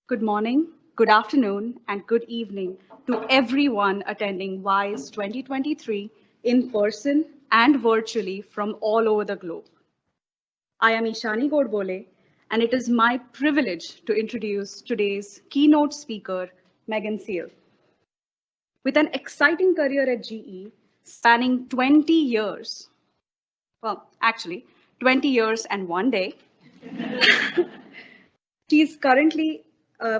Good morning, good afternoon, and good evening to everyone attending WISE 2023 in person and virtually from all over the globe. I am Ishani Godbole, and it is my privilege to introduce today's keynote speaker, Megan Seel. With an exciting career at GE spanning 20 years, well, actually, 20 years and one day, she is currently uh,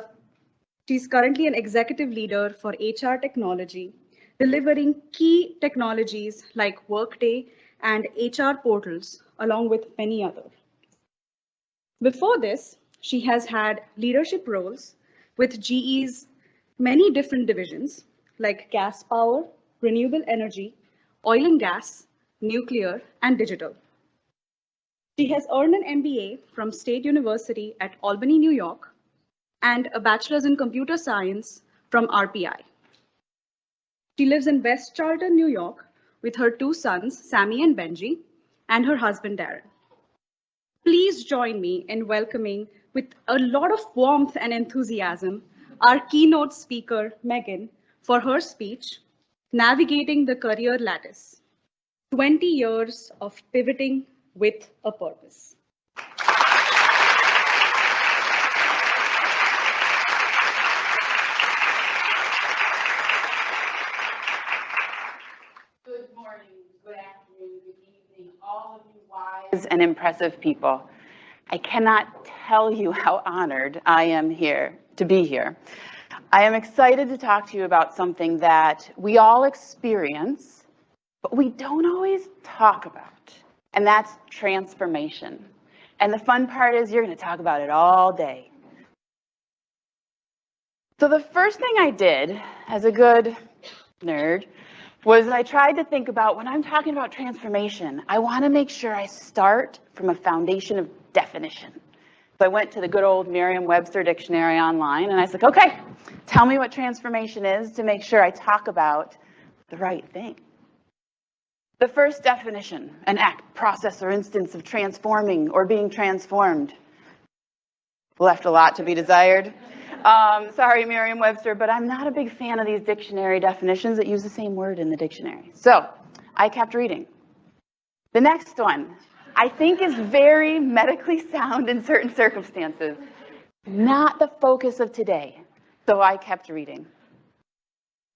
She's currently an executive leader for HR technology, delivering key technologies like Workday and HR portals, along with many others. Before this, she has had leadership roles with GE's many different divisions like gas power, renewable energy, oil and gas, nuclear, and digital. She has earned an MBA from State University at Albany, New York, and a bachelor's in computer science from RPI. She lives in West Charlton, New York, with her two sons, Sammy and Benji, and her husband, Darren. Please join me in welcoming, with a lot of warmth and enthusiasm, our keynote speaker, Megan, for her speech, Navigating the Career Lattice, 20 years of pivoting with a purpose. Good morning, good afternoon, good evening, all of you wise and impressive people. I cannot tell you how honored I am here to be here. I am excited to talk to you about something that we all experience, but we don't always talk about, and that's transformation. And the fun part is you're going to talk about it all day. So the first thing I did as a good nerd was I tried to think about when I'm talking about transformation, I want to make sure I start from a foundation of definition. So I went to the good old Merriam-Webster dictionary online and I said, okay, tell me what transformation is to make sure I talk about the right thing. The first definition, an act, process, or instance of transforming or being transformed. Left a lot to be desired. Sorry, Merriam-Webster, but I'm not a big fan of these dictionary definitions that use the same word in the dictionary. So I kept reading. The next one, I think, is very medically sound in certain circumstances, not the focus of today. So I kept reading.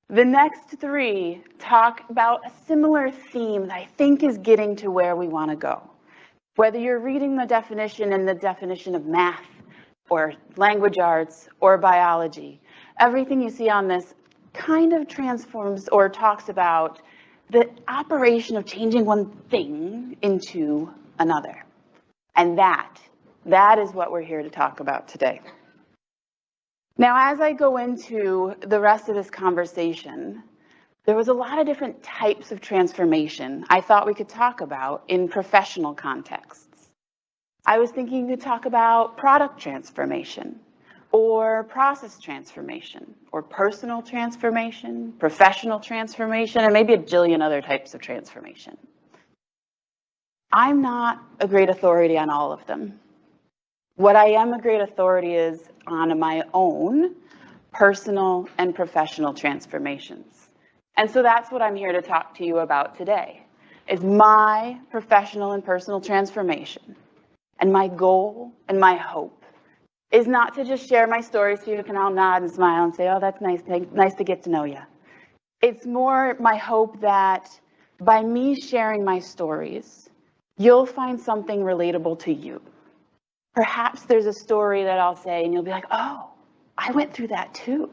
The next three talk about a similar theme that I think is getting to where we want to go. Whether you're reading the definition and the definition of math, or language arts, or biology. Everything you see on this kind of transforms or talks about the operation of changing one thing into another. And that is what we're here to talk about today. Now, as I go into the rest of this conversation, there was a lot of different types of transformation I thought we could talk about in professional contexts. I was thinking to talk about product transformation, or process transformation, or personal transformation, professional transformation, and maybe a jillion other types of transformation. I'm not a great authority on all of them. What I am a great authority is on my own personal and professional transformations. And so that's what I'm here to talk to you about today, is my professional and personal transformation. And my goal and my hope is not to just share my stories so you can all nod and smile and say, oh, that's nice to get to know you. It's more my hope that by me sharing my stories, you'll find something relatable to you. Perhaps there's a story that I'll say and you'll be like, oh, I went through that too.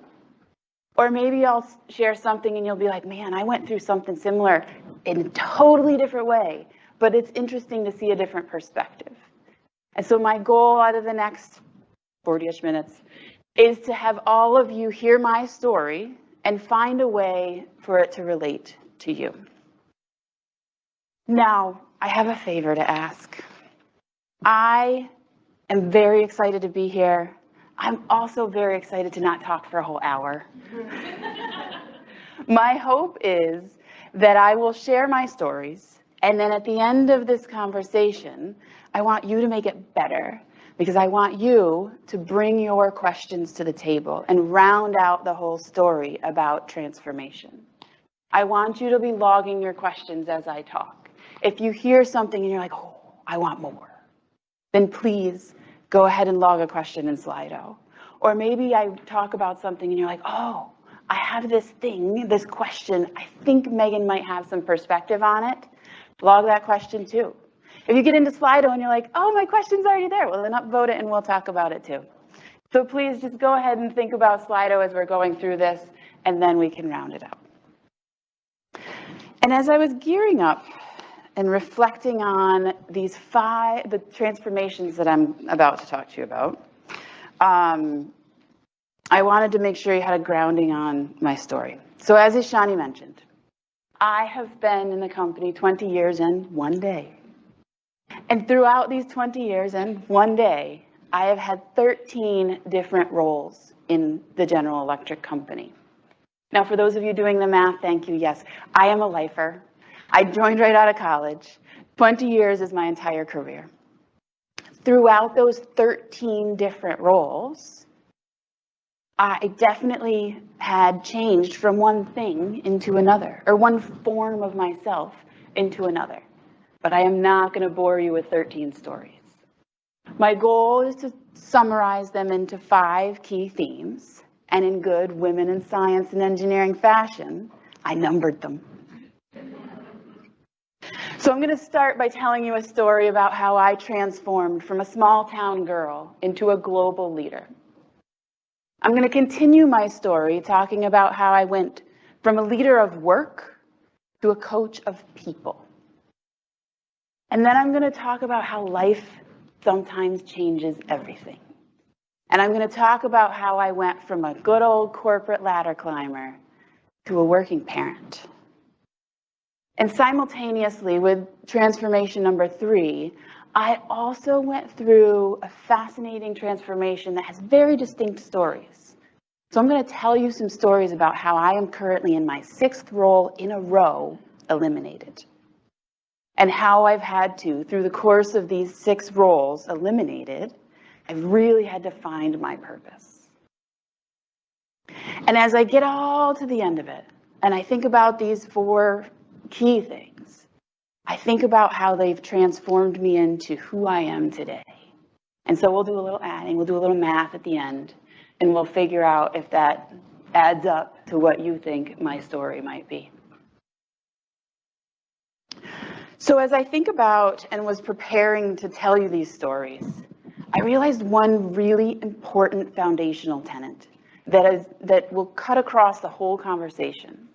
Or maybe I'll share something and you'll be like, man, I went through something similar in a totally different way, but it's interesting to see a different perspective. And so my goal out of the next 40-ish minutes is to have all of you hear my story and find a way for it to relate to you. Now, I have a favor to ask. I am very excited to be here. I'm also very excited to not talk for a whole hour. My hope is that I will share my stories, and then at the end of this conversation, I want you to make it better because I want you to bring your questions to the table and round out the whole story about transformation. I want you to be logging your questions as I talk. If you hear something and you're like, oh, I want more, then please go ahead and log a question in Slido. Or maybe I talk about something and you're like, oh, I have this thing, this question. I think Megan might have some perspective on it. Log that question too. If you get into Slido and you're like, oh, my question's already there, well, then upvote it and we'll talk about it too. So please just go ahead and think about Slido as we're going through this, and then we can round it out. And as I was gearing up and reflecting on the transformations that I'm about to talk to you about, I wanted to make sure you had a grounding on my story. So as Ishani mentioned, I have been in the company 20 years and 1 day. And throughout these 20 years and 1 day, I have had 13 different roles in the General Electric company. Now, for those of you doing the math, thank you. Yes, I am a lifer. I joined right out of college. 20 years is my entire career. Throughout those 13 different roles, I definitely had changed from one thing into another, or one form of myself into another. But I am not going to bore you with 13 stories. My goal is to summarize them into 5 key themes, and in good women in science and engineering fashion, I numbered them. So I'm going to start by telling you a story about how I transformed from a small town girl into a global leader. I'm going to continue my story talking about how I went from a leader of work to a coach of people. And then I'm going to talk about how life sometimes changes everything. And I'm going to talk about how I went from a good old corporate ladder climber to a working parent. And simultaneously with transformation number 3, I also went through a fascinating transformation that has very distinct stories. So I'm going to tell you some stories about how I am currently in my 6th role in a row eliminated. And how I've had to, through the course of these 6 roles eliminated, I've really had to find my purpose. And as I get all to the end of it, and I think about these 4 key things, I think about how they've transformed me into who I am today. And so we'll do a little adding, we'll do a little math at the end, and we'll figure out if that adds up to what you think my story might be. So as I think about and was preparing to tell you these stories, I realized one really important foundational tenet that will cut across the whole conversation.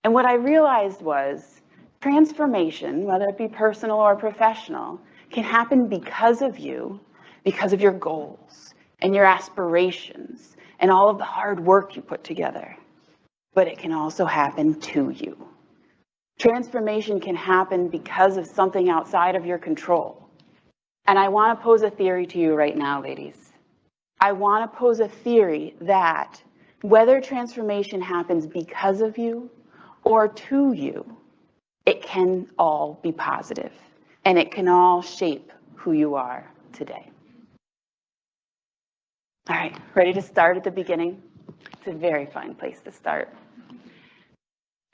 And what I realized was transformation, whether it be personal or professional, can happen because of you, because of your goals and your aspirations and all of the hard work you put together. But it can also happen to you. Transformation can happen because of something outside of your control. And I want to pose a theory to you right now, ladies. I want to pose a theory that whether transformation happens because of you or to you, it can all be positive, and it can all shape who you are today. All right, ready to start at the beginning? It's a very fine place to start.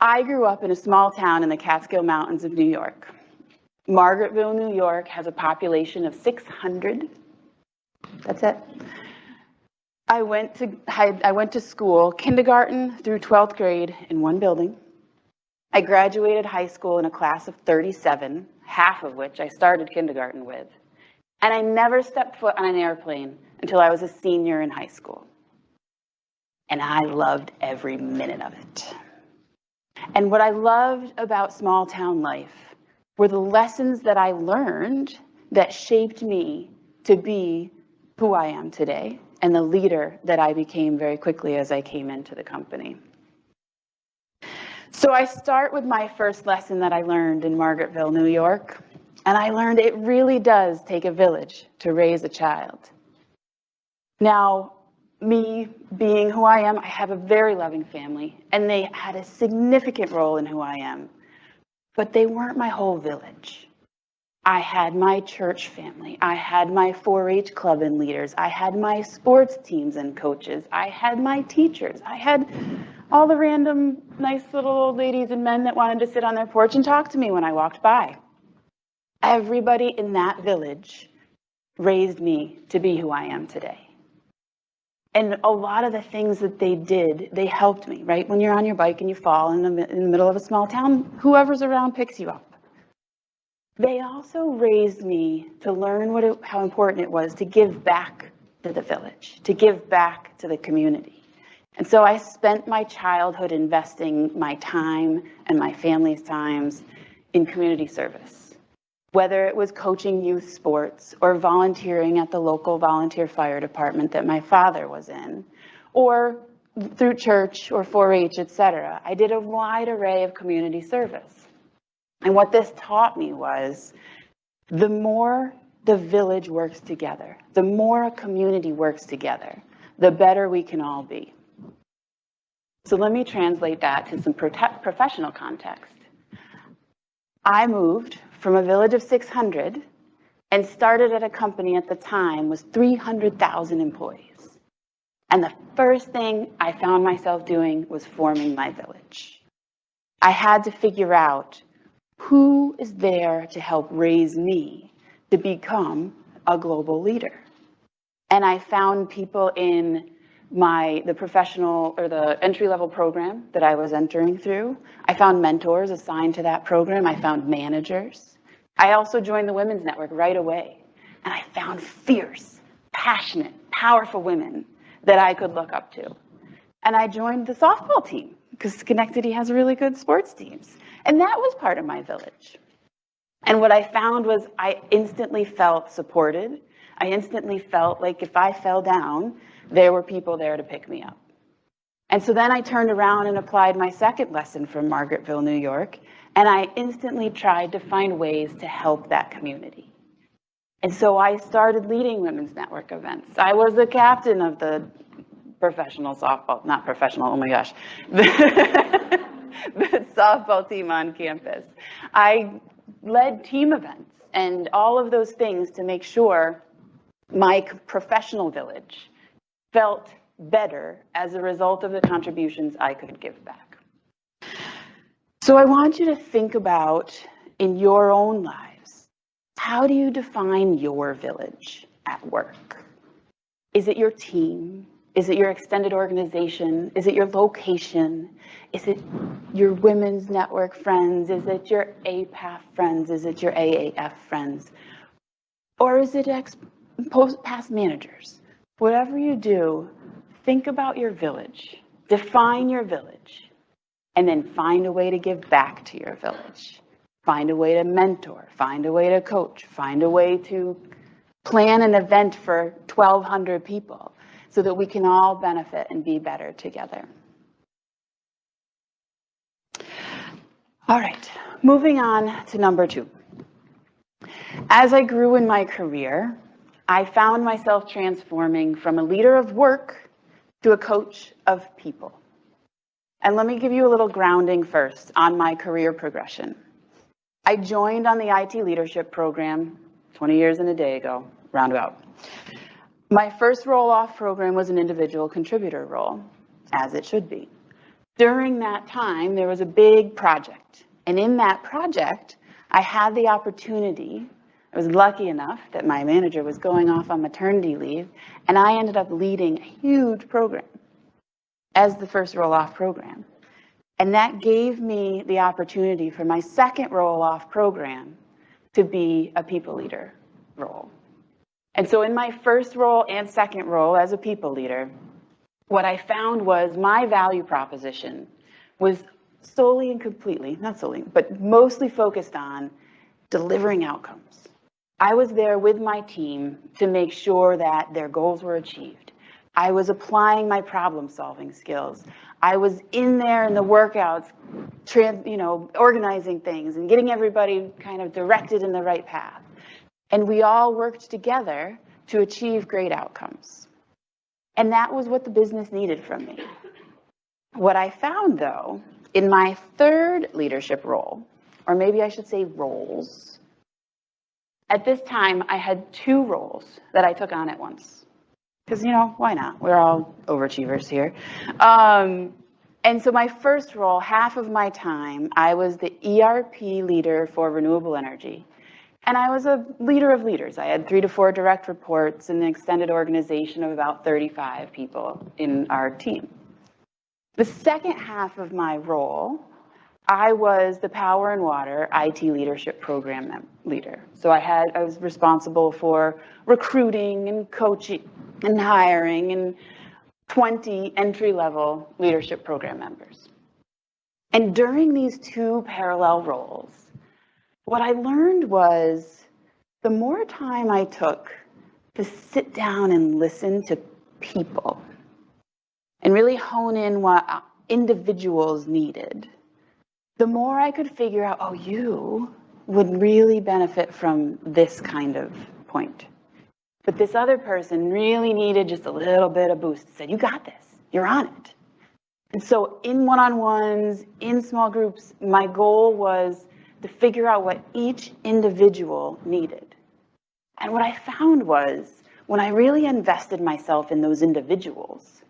I grew up in a small town in the Catskill Mountains of New York. Margaretville, New York has a population of 600. That's it. I went to school, kindergarten through 12th grade in one building. I graduated high school in a class of 37, half of which I started kindergarten with. And I never stepped foot on an airplane until I was a senior in high school. And I loved every minute of it. And what I loved about small town life were the lessons that I learned that shaped me to be who I am today and the leader that I became very quickly as I came into the company. So I start with my first lesson that I learned in Margaretville, New York, and I learned it really does take a village to raise a child. Now, me being who I am, I have a very loving family, and they had a significant role in who I am, but they weren't my whole village. I had my church family. I had my 4-H club and leaders. I had my sports teams and coaches. I had my teachers. I had all the random nice little old ladies and men that wanted to sit on their porch and talk to me when I walked by. Everybody in that village raised me to be who I am today. And a lot of the things that they did, they helped me, right? When you're on your bike and you fall in the middle of a small town, whoever's around picks you up. They also raised me to learn how important it was to give back to the village, to give back to the community. And so I spent my childhood investing my time and my family's times in community service, whether it was coaching youth sports or volunteering at the local volunteer fire department that my father was in, or through church or 4-H, etc. I did a wide array of community service. And what this taught me was the more the village works together, the more a community works together, the better we can all be. So let me translate that to some professional context. I moved from a village of 600 and started at a company at the time was 300,000 employees. And the first thing I found myself doing was forming my village. I had to figure out who is there to help raise me to become a global leader. And I found people in the professional or the entry-level program that I was entering through. I found mentors assigned to that program. I found managers. I also joined the Women's Network right away. And I found fierce, passionate, powerful women that I could look up to. And I joined the softball team because Schenectady has really good sports teams. And that was part of my village. And what I found was I instantly felt supported. I instantly felt like if I fell down, there were people there to pick me up. And so then I turned around and applied my second lesson from Margaretville, New York, and I instantly tried to find ways to help that community. And so I started leading Women's Network events. I was the captain of the professional softball, not professional, oh my gosh, the softball team on campus. I led team events and all of those things to make sure my professional village felt better as a result of the contributions I could give back. So I want you to think about in your own lives, how do you define your village at work? Is it your team? Is it your extended organization? Is it your location? Is it your women's network friends? Is it your APAF friends? Is it your AAF friends? Or is it past managers? Whatever you do, think about your village, define your village, and then find a way to give back to your village. Find a way to mentor, find a way to coach, find a way to plan an event for 1,200 people so that we can all benefit and be better together. All right, moving on to number 2. As I grew in my career, I found myself transforming from a leader of work to a coach of people. And let me give you a little grounding first on my career progression. I joined on the IT leadership program 20 years and a day ago, roundabout. My first roll-off program was an individual contributor role, as it should be. During that time, there was a big project. And in that project, I had the opportunity, I was lucky enough that my manager was going off on maternity leave, and I ended up leading a huge program as the first roll-off program. And that gave me the opportunity for my second roll-off program to be a people leader role. And so in my first role and second role as a people leader, what I found was my value proposition was solely and completely, not solely, but mostly focused on delivering outcomes. I was there with my team to make sure that their goals were achieved. I was applying my problem-solving skills. I was in there in the workouts, organizing things and getting everybody kind of directed in the right path. And we all worked together to achieve great outcomes. And that was what the business needed from me. What I found, though, in my third leadership role, or maybe I should say roles, At this time, I had 2 roles that I took on at once. Because, why not? We're all overachievers here. And so my first role, half of my time, I was the ERP leader for renewable energy. And I was a leader of leaders. I had 3 to 4 direct reports and an extended organization of about 35 people in our team. The second half of my role, I was the Power and Water IT Leadership Program leader. So I was responsible for recruiting and coaching and hiring and 20 entry-level leadership program members. And during these 2 parallel roles, what I learned was the more time I took to sit down and listen to people and really hone in what individuals needed, the more I could figure out, oh, you would really benefit from this kind of point. But this other person really needed just a little bit of boost. Said, you got this, you're on it. And so in one-on-ones, in small groups, my goal was to figure out what each individual needed. And what I found was, when I really invested myself in those individuals,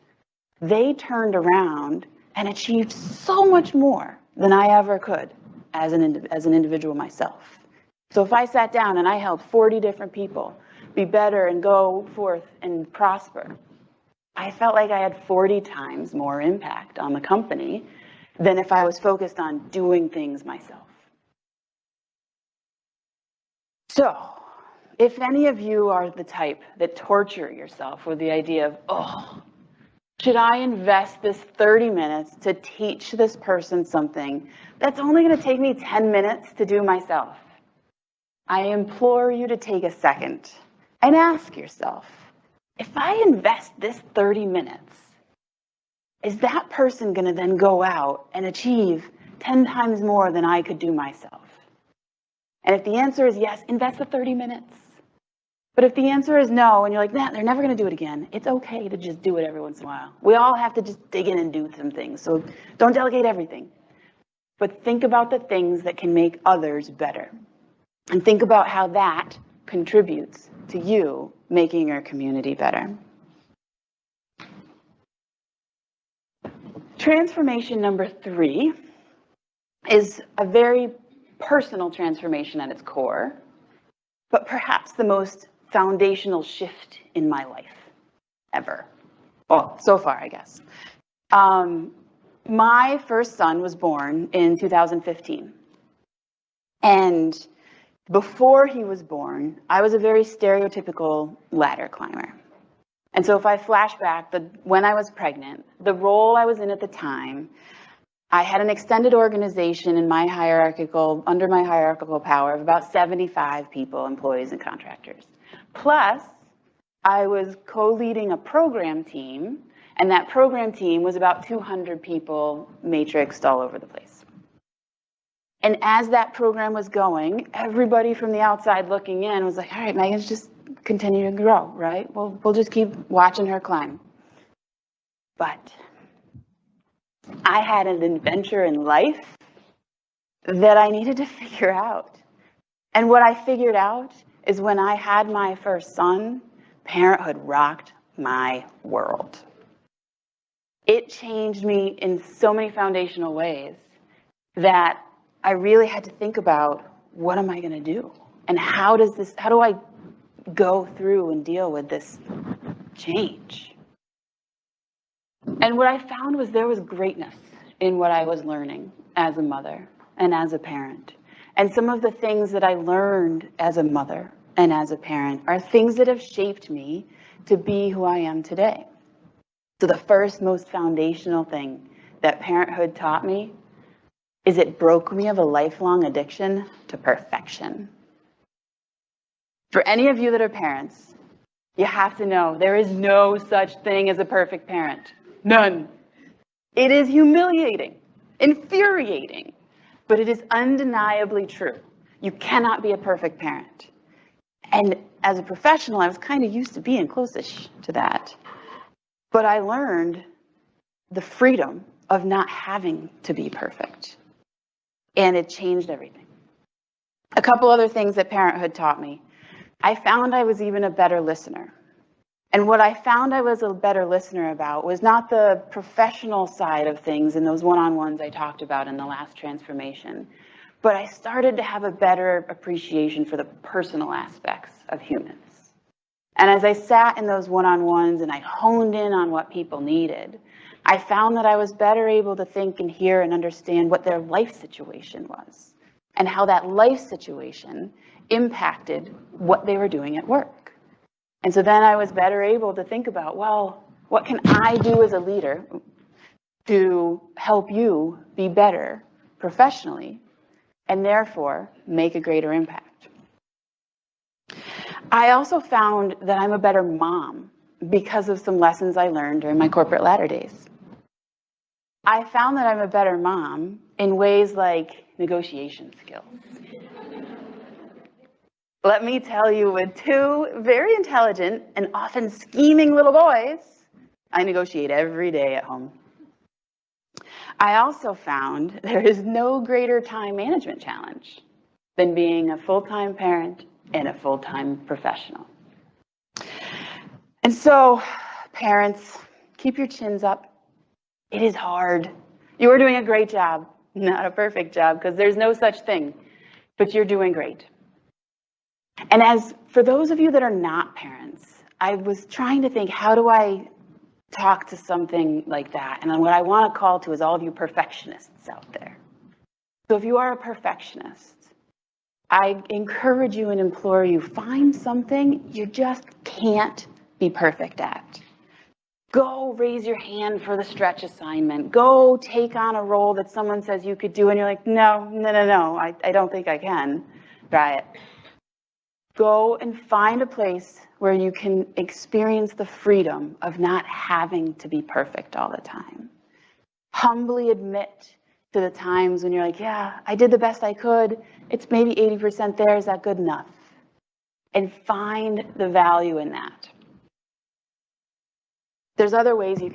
they turned around and achieved so much more than I ever could as an individual myself. So if I sat down and I helped 40 different people be better and go forth and prosper, I felt like I had 40 times more impact on the company than if I was focused on doing things myself. So, if any of you are the type that torture yourself with the idea of, oh, should I invest this 30 minutes to teach this person something that's only going to take me 10 minutes to do myself? I implore you to take a second and ask yourself, if I invest this 30 minutes, is that person going to then go out and achieve 10 times more than I could do myself? And if the answer is yes, invest the 30 minutes. But if the answer is no, and you're like, nah, they're never going to do it again, it's okay to just do it every once in a while. We all have to just dig in and do some things. So don't delegate everything. But think about the things that can make others better. And think about how that contributes to you making your community better. Transformation number 3 is a very personal transformation at its core, but perhaps the most foundational shift in my life ever. Well, so far, I guess. My first son was born in 2015. And before he was born, I was a very stereotypical ladder climber. And so if I flash back, when I was pregnant, the role I was in at the time, I had an extended organization under my hierarchical power of about 75 people, employees and contractors. Plus, I was co-leading a program team, and that program team was about 200 people matrixed all over the place. And as that program was going, everybody from the outside looking in was like, all right, Megan's just continue to grow, right? We'll just keep watching her climb. But I had an adventure in life that I needed to figure out. And what I figured out is when I had my first son, parenthood rocked my world. It changed me in so many foundational ways that I really had to think about, what am I going to do? And how do I go through and deal with this change? And what I found was there was greatness in what I was learning as a mother and as a parent. And some of the things that I learned as a mother and as a parent are things that have shaped me to be who I am today. So the first most foundational thing that parenthood taught me is it broke me of a lifelong addiction to perfection. For any of you that are parents, you have to know there is no such thing as a perfect parent. None. It is humiliating, infuriating, but it is undeniably true. You cannot be a perfect parent. And as a professional, I was kind of used to being close-ish to that. But I learned the freedom of not having to be perfect. And it changed everything. A couple other things that parenthood taught me I found I was even a better listener. And what I found I was a better listener about was not the professional side of things in those one-on-ones I talked about in the last transformation, but I started to have a better appreciation for the personal aspects of humans. And as I sat in those one-on-ones and I honed in on what people needed, I found that I was better able to think and hear and understand what their life situation was and how that life situation impacted what they were doing at work. And so then I was better able to think about, well, what can I do as a leader to help you be better professionally and therefore make a greater impact? I also found that I'm a better mom because of some lessons I learned during my corporate ladder days. I found that I'm a better mom in ways like negotiation skills. Let me tell you, with two very intelligent and often scheming little boys, I negotiate every day at home. I also found there is no greater time management challenge than being a full-time parent and a full-time professional. And so, parents, keep your chins up. It is hard. You are doing a great job, not a perfect job, because there's no such thing, but you're doing great. And as for those of you that are not parents, I was trying to think, how do I talk to something like that? And then what I want to call to is all of you perfectionists out there. So if you are a perfectionist, I encourage you and implore you, find something you just can't be perfect at. Go raise your hand for the stretch assignment. Go take on a role that someone says you could do and you're like, no, I don't think I can. Try it. Go and find a place where you can experience the freedom of not having to be perfect all the time. Humbly admit to the times when you're like, yeah, I did the best I could. It's maybe 80% there. Is that good enough? And find the value in that. There's other ways you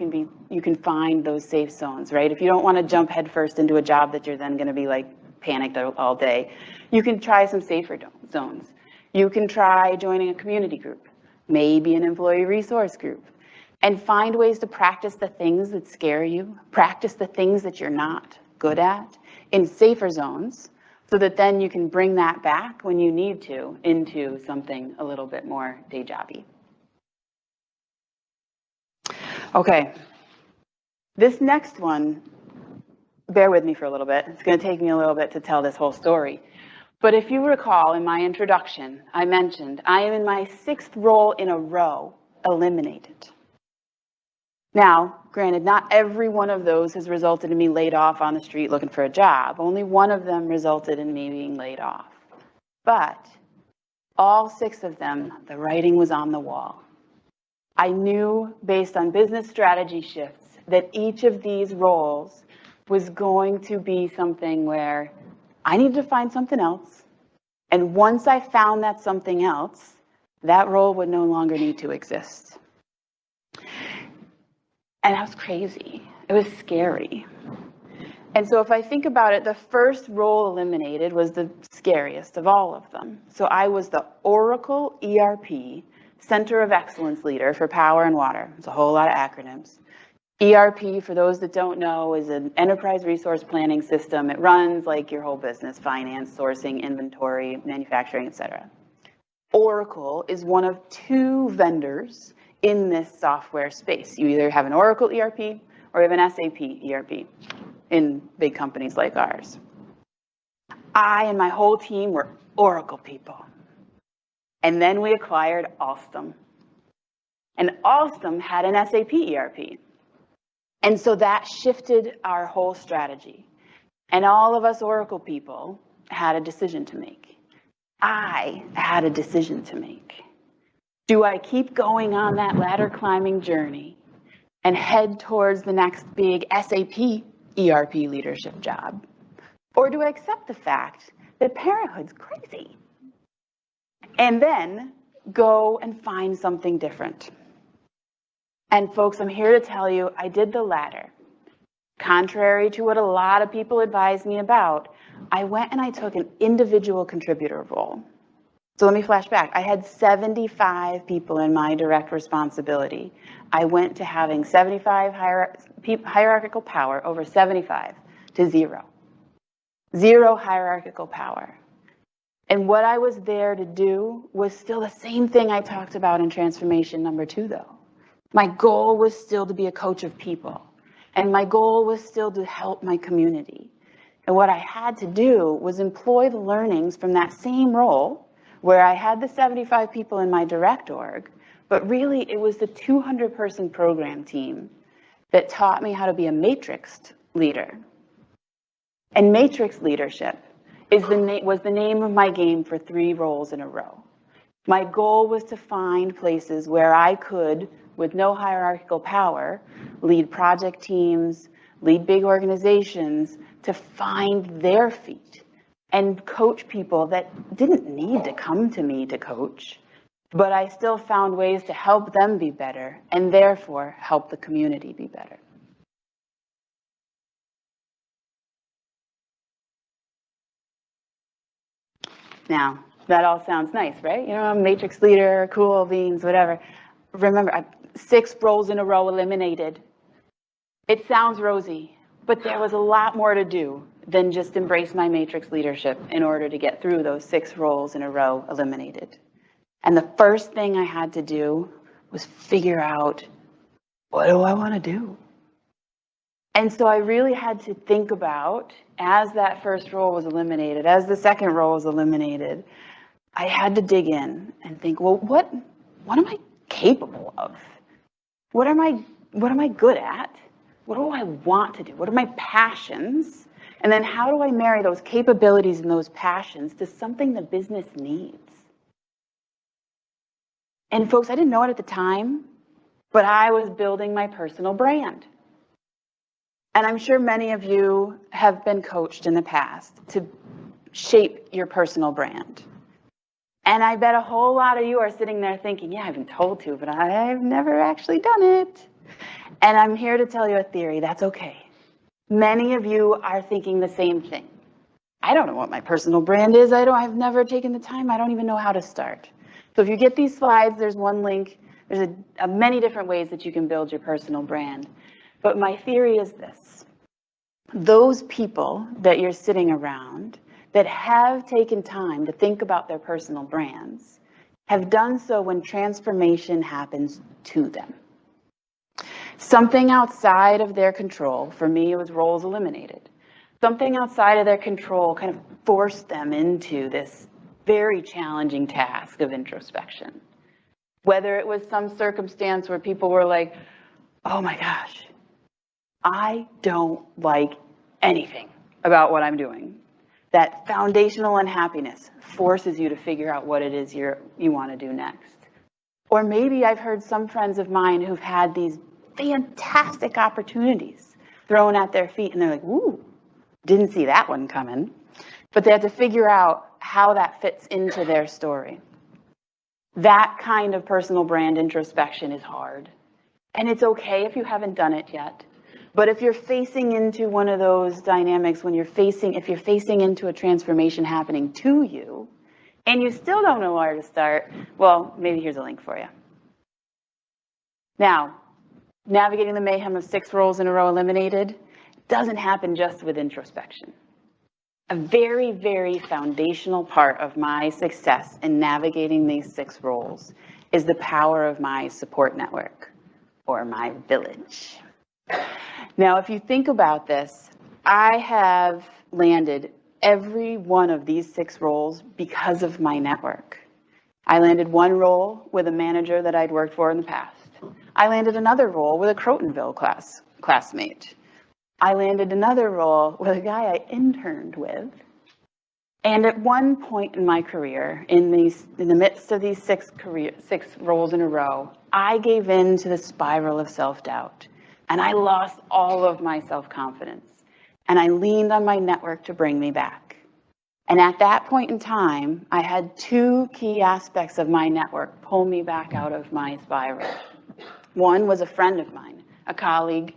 can find those safe zones, right? If you don't want to jump headfirst into a job that you're then going to be like panicked all day, you can try some safer zones. You can try joining a community group, maybe an employee resource group, and find ways to practice the things that scare you, practice the things that you're not good at in safer zones, so that then you can bring that back when you need to into something a little bit more day jobby. Okay, this next one, bear with me for a little bit. It's going to take me a little bit to tell this whole story. But if you recall in my introduction, I mentioned I am in my 6th role in a row eliminated. Now, granted, not every one of those has resulted in me laid off on the street looking for a job. Only one of them resulted in me being laid off. But all 6 of them, the writing was on the wall. I knew based on business strategy shifts that each of these roles was going to be something where I needed to find something else. And once I found that something else, that role would no longer need to exist. And that was crazy. It was scary. And so if I think about it, the first role eliminated was the scariest of all of them. So I was the Oracle ERP Center of Excellence leader for power and water. It's a whole lot of acronyms. ERP, for those that don't know, is an enterprise resource planning system. It runs like your whole business, finance, sourcing, inventory, manufacturing, etc. Oracle is one of 2 vendors in this software space. You either have an Oracle ERP or you have an SAP ERP in big companies like ours. I and my whole team were Oracle people. And then we acquired Alstom. And Alstom had an SAP ERP. And so that shifted our whole strategy. And all of us Oracle people had a decision to make. I had a decision to make. Do I keep going on that ladder climbing journey and head towards the next big SAP ERP leadership job? Or do I accept the fact that parenthood's crazy and then go and find something different? And folks, I'm here to tell you, I did the latter. Contrary to what a lot of people advised me about, I went and I took an individual contributor role. So let me flash back. I had 75 people in my direct responsibility. I went to having 75 hierarchical power over 75 to 0. 0 hierarchical power. And what I was there to do was still the same thing I talked about in transformation number 2, though. My goal was still to be a coach of people. And my goal was still to help my community. And what I had to do was employ the learnings from that same role where I had the 75 people in my direct org, but really it was the 200-person program team that taught me how to be a matrixed leader. And matrix leadership was the name of my game for 3 roles in a row. My goal was to find places where I could, with no hierarchical power, lead project teams, lead big organizations, to find their feet and coach people that didn't need to come to me to coach, but I still found ways to help them be better and therefore help the community be better. Now, that all sounds nice, right? You know, I'm a matrix leader, cool beans, whatever. Remember, 6 roles in a row eliminated. It sounds rosy, but there was a lot more to do than just embrace my matrix leadership in order to get through those 6 roles in a row eliminated. And the first thing I had to do was figure out, what do I want to do? And so I really had to think about, as that first role was eliminated, as the second role was eliminated, I had to dig in and think, well, what am I capable of? What am I good at? What do I want to do? What are my passions? And then how do I marry those capabilities and those passions to something the business needs? And folks, I didn't know it at the time, but I was building my personal brand. And I'm sure many of you have been coached in the past to shape your personal brand. And I bet a whole lot of you are sitting there thinking, yeah, I've been told to, but I've never actually done it. And I'm here to tell you a theory, that's okay. Many of you are thinking the same thing. I don't know what my personal brand is. I've never taken the time. I don't even know how to start. So if you get these slides, there's one link. There's many different ways that you can build your personal brand. But my theory is this. Those people that you're sitting around that have taken time to think about their personal brands have done so when transformation happens to them. Something outside of their control, for me it was roles eliminated. Something outside of their control kind of forced them into this very challenging task of introspection. Whether it was some circumstance where people were like, oh my gosh, I don't like anything about what I'm doing. That foundational unhappiness forces you to figure out what it is you want to do next. Or maybe I've heard some friends of mine who've had these fantastic opportunities thrown at their feet and they're like, ooh, didn't see that one coming. But they had to figure out how that fits into their story. That kind of personal brand introspection is hard. And it's okay if you haven't done it yet. But if you're facing into one of those dynamics, if you're facing into a transformation happening to you, and you still don't know where to start, well, maybe here's a link for you. Now, navigating the mayhem of 6 roles in a row eliminated doesn't happen just with introspection. A very, very foundational part of my success in navigating these 6 roles is the power of my support network, or my village. Now, if you think about this, I have landed every one of these 6 roles because of my network. I landed one role with a manager that I'd worked for in the past. I landed another role with a Crotonville classmate. I landed another role with a guy I interned with. And at one point in my career, in the midst of these 6 roles in a row, I gave in to the spiral of self-doubt. And I lost all of my self-confidence. And I leaned on my network to bring me back. And at that point in time, I had 2 key aspects of my network pull me back out of my spiral. One was a friend of mine, a colleague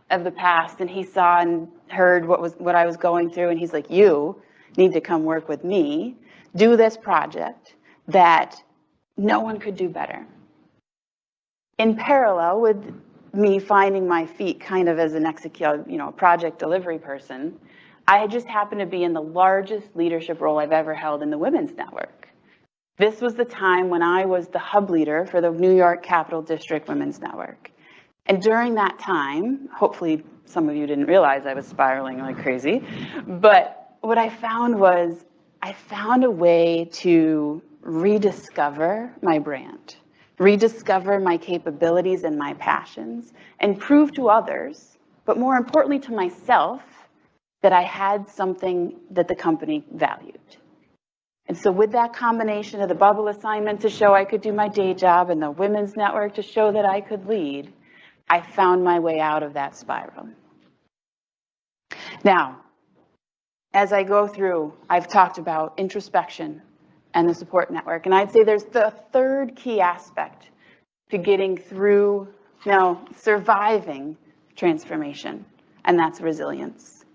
of the past, and he saw and heard what I was going through, and he's like, you need to come work with me, do this project, that no one could do better. In parallel with me finding my feet kind of as an project delivery person, I just happened to be in the largest leadership role I've ever held in the Women's Network. This was the time when I was the hub leader for the New York Capital District Women's Network. And during that time, hopefully some of you didn't realize I was spiraling like crazy, but what I found was I found a way to rediscover my brand, rediscover my capabilities and my passions, and prove to others, but more importantly to myself, that I had something that the company valued. And so with that combination of the bubble assignment to show I could do my day job and the Women's Network to show that I could lead, I found my way out of that spiral. Now, as I go through, I've talked about introspection and the support network. And I'd say there's the third key aspect to getting through, surviving transformation, and that's resilience.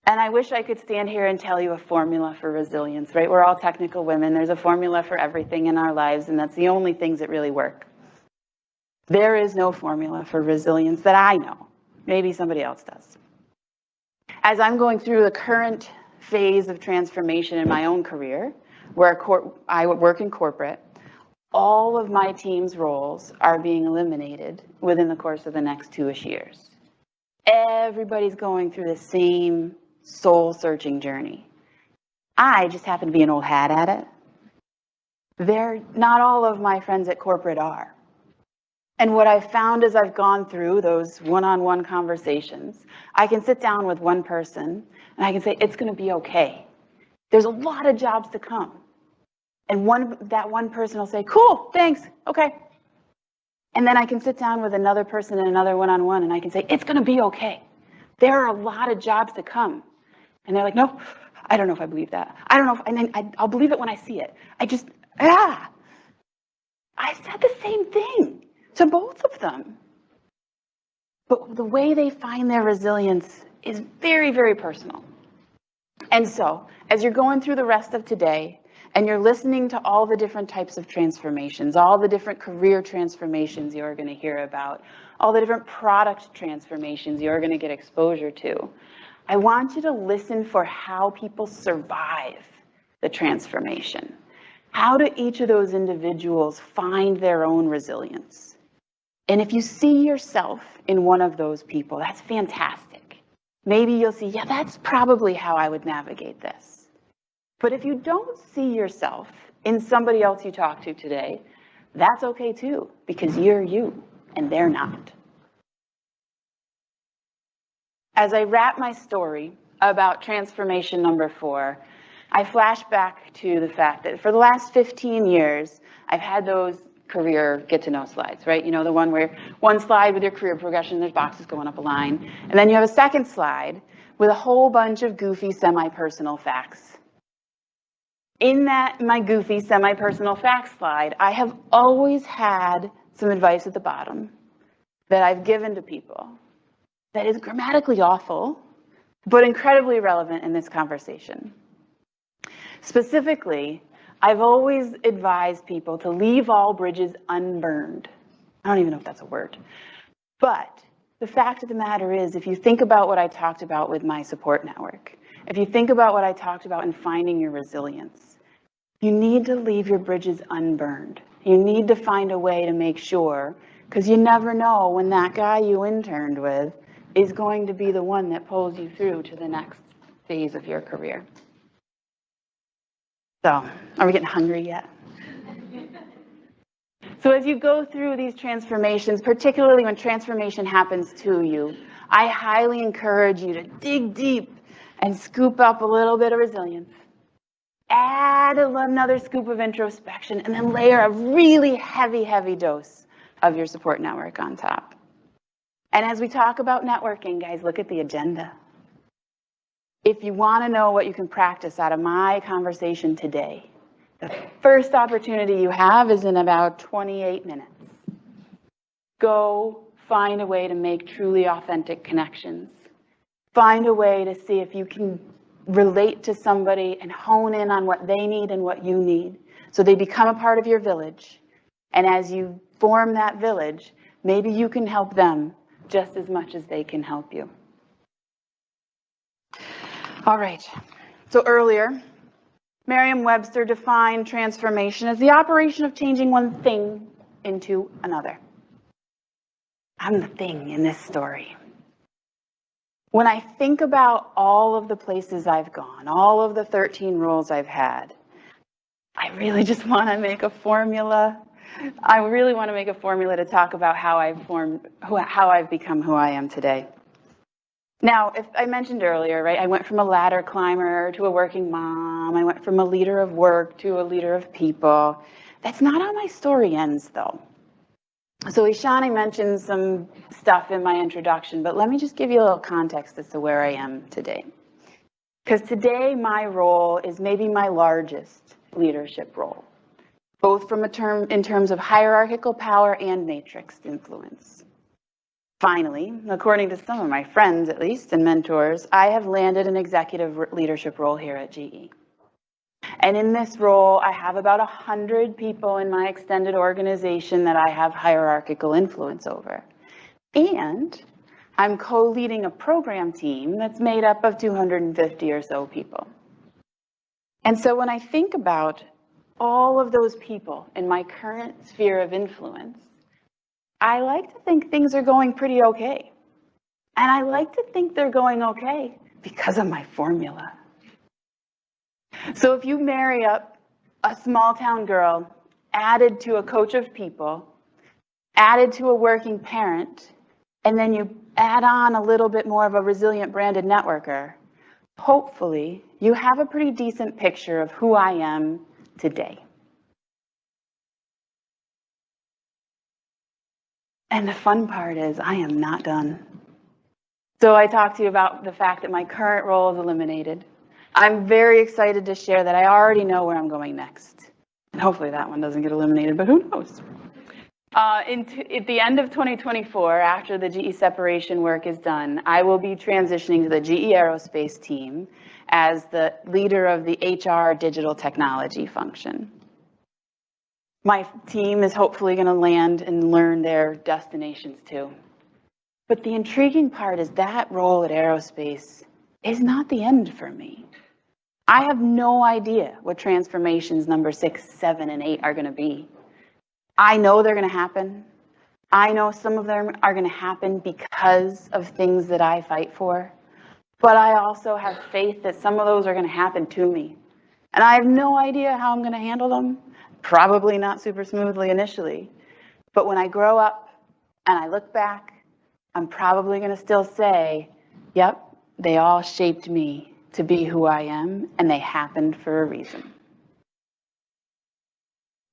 And I wish I could stand here and tell you a formula for resilience, right? We're all technical women. There's a formula for everything in our lives, and that's the only things that really work. There is no formula for resilience that I know. Maybe somebody else does. As I'm going through the current phase of transformation in my own career, where I work in corporate, all of my team's roles are being eliminated within the course of the next 2-ish years. Everybody's going through the same soul-searching journey. I just happen to be an old hat at it. Not all of my friends at corporate are. And what I've found as I've gone through those one-on-one conversations, I can sit down with one person and I can say, it's going to be okay. There's a lot of jobs to come. And that one person will say, cool, thanks, okay. And then I can sit down with another person in another one-on-one and I can say, it's going to be okay. There are a lot of jobs to come. And they're like, no, I don't know if I believe that. I don't know and then I'll believe it when I see it. I said the same thing to both of them. But the way they find their resilience is very, very personal. And so, as you're going through the rest of today, and you're listening to all the different types of transformations, all the different career transformations you're going to hear about, all the different product transformations you're going to get exposure to, I want you to listen for how people survive the transformation. How do each of those individuals find their own resilience? And if you see yourself in one of those people, that's fantastic. Maybe you'll see, yeah, that's probably how I would navigate this. But if you don't see yourself in somebody else you talk to today, that's okay too, because you're you and they're not. As I wrap my story about transformation number 4, I flash back to the fact that for the last 15 years, I've had those career get-to-know slides, right? You know, the one where one slide with your career progression, there's boxes going up a line, and then you have a second slide with a whole bunch of goofy semi-personal facts. In my goofy semi-personal facts slide, I have always had some advice at the bottom that I've given to people that is grammatically awful, but incredibly relevant in this conversation. Specifically, I've always advised people to leave all bridges unburned. I don't even know if that's a word. But the fact of the matter is, if you think about what I talked about with my support network, if you think about what I talked about in finding your resilience, you need to leave your bridges unburned. You need to find a way to make sure, because you never know when that guy you interned with is going to be the one that pulls you through to the next phase of your career. So, are we getting hungry yet? So as you go through these transformations, particularly when transformation happens to you, I highly encourage you to dig deep and scoop up a little bit of resilience. Add another scoop of introspection, and then layer a really heavy, heavy dose of your support network on top. And as we talk about networking, guys, look at the agenda. If you want to know what you can practice out of my conversation today, the first opportunity you have is in about 28 minutes. Go find a way to make truly authentic connections. Find a way to see if you can relate to somebody and hone in on what they need and what you need. So they become a part of your village. And as you form that village, maybe you can help them just as much as they can help you. All right. So earlier, Merriam-Webster defined transformation as the operation of changing one thing into another. I'm the thing in this story. When I think about all of the places I've gone, all of the 13 roles I've had, I really just want to make a formula. I really want to make a formula to talk about how I've become who I am today. Now, if I mentioned earlier, right, I went from a ladder climber to a working mom. I went from a leader of work to a leader of people. That's not how my story ends, though. So Ishani mentioned some stuff in my introduction, but let me just give you a little context as to where I am today. Because today my role is maybe my largest leadership role, both from in terms of hierarchical power and matrix influence. Finally, according to some of my friends at least and mentors, I have landed an executive leadership role here at GE. And in this role, I have about 100 people in my extended organization that I have hierarchical influence over. And I'm co-leading a program team that's made up of 250 or so people. And so when I think about all of those people in my current sphere of influence, I like to think things are going pretty okay. And I like to think they're going okay because of my formula. So if you marry up a small town girl, added to a coach of people, added to a working parent, and then you add on a little bit more of a resilient branded networker, hopefully you have a pretty decent picture of who I am today. And the fun part is I am not done. So I talked to you about the fact that my current role is eliminated. I'm very excited to share that I already know where I'm going next. And hopefully that one doesn't get eliminated, but who knows? At the end of 2024, after the GE separation work is done, I will be transitioning to the GE Aerospace team as the leader of the HR digital technology function. My team is hopefully going to land and learn their destinations too. But the intriguing part is that role at Aerospace is not the end for me. I have no idea what transformations number 6, 7, and 8 are going to be. I know they're going to happen. I know some of them are going to happen because of things that I fight for. But I also have faith that some of those are going to happen to me. And I have no idea how I'm going to handle them. Probably not super smoothly initially. But when I grow up and I look back, I'm probably going to still say, yep, they all shaped me to be who I am, and they happened for a reason.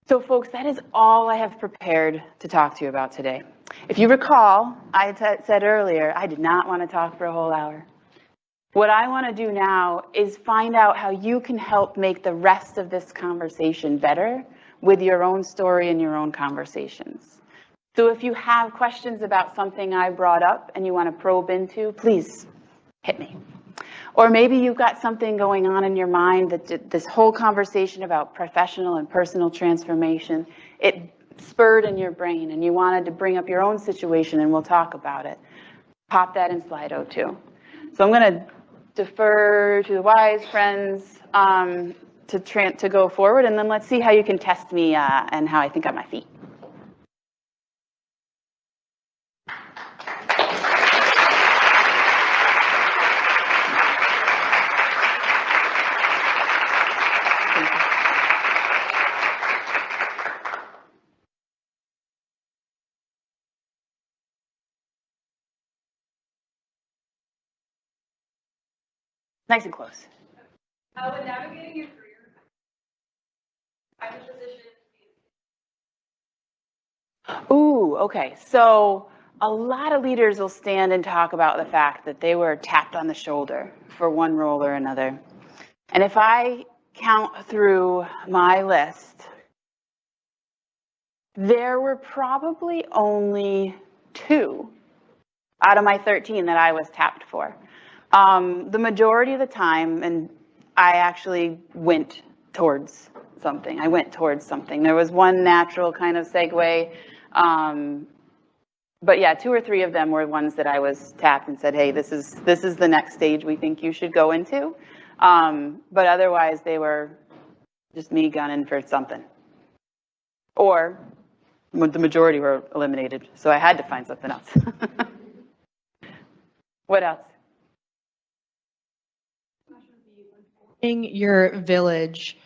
So folks, that is all I have prepared to talk to you about today. If you recall, I said earlier, I did not want to talk for a whole hour. What I want to do now is find out how you can help make the rest of this conversation better with your own story and your own conversations. So if you have questions about something I brought up and you want to probe into, please hit me. Or maybe you've got something going on in your mind that this whole conversation about professional and personal transformation, it spurred in your brain and you wanted to bring up your own situation and we'll talk about it. Pop that in Slido too. So I'm going to defer to the wise friends to go forward, and then let's see how you can test me and how I think on my feet. Nice and close. When navigating your career, find a position. Ooh, okay. So a lot of leaders will stand and talk about the fact that they were tapped on the shoulder for one role or another. And if I count through my list, there were probably only 2 out of my 13 that I was tapped for. The majority of the time, and I actually went towards something. I went towards something. There was one natural kind of segue. But yeah, 2 or 3 of them were ones that I was tapped and said, hey, this is the next stage we think you should go into. But otherwise, they were just me gunning for something. Or the majority were eliminated, so I had to find something else. What else? In your village,